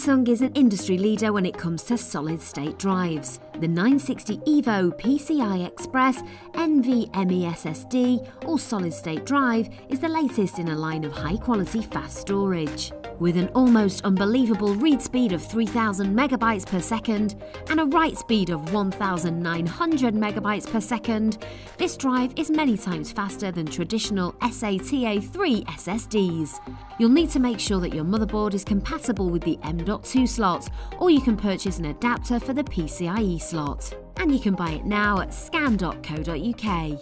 Samsung is an industry leader when it comes to solid-state drives. The 960 EVO PCI Express NVMe SSD or solid-state drive is the latest in a line of high-quality fast storage. With an almost unbelievable read speed of 3000 megabytes per second and a write speed of 1900 megabytes per second, this drive is many times faster than traditional SATA3 SSDs. You'll need to make sure that your motherboard is compatible with the M.2 slot, or you can purchase an adapter for the PCIe slot. And you can buy it now at scan.co.uk.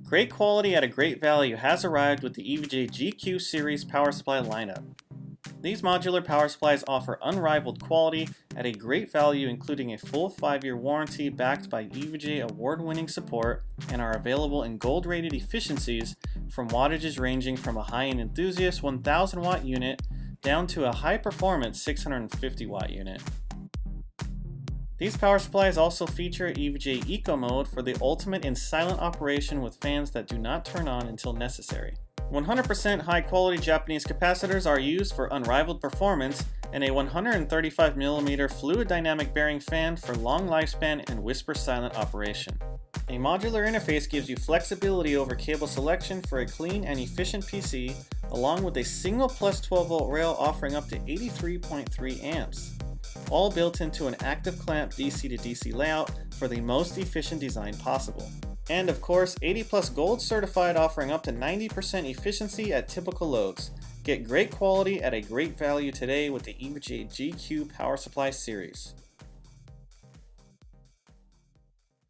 Great quality at a great value has arrived with the EVGA GQ series power supply lineup. These modular power supplies offer unrivaled quality at a great value, including a full 5-year warranty backed by EVGA award-winning support, and are available in gold-rated efficiencies from wattages ranging from a high-end enthusiast 1000 watt unit down to a high-performance 650 watt unit. These power supplies also feature EVGA Eco Mode for the ultimate in silent operation with fans that do not turn on until necessary. 100% high-quality Japanese capacitors are used for unrivaled performance, and a 135mm fluid dynamic bearing fan for long lifespan and whisper silent operation. A modular interface gives you flexibility over cable selection for a clean and efficient PC, along with a single plus 12-volt rail offering up to 83.3 amps. All built into an active clamp DC to DC layout for the most efficient design possible. And of course, 80+ Gold certified, offering up to 90% efficiency at typical loads. Get great quality at a great value today with the EVGA GQ Power Supply series.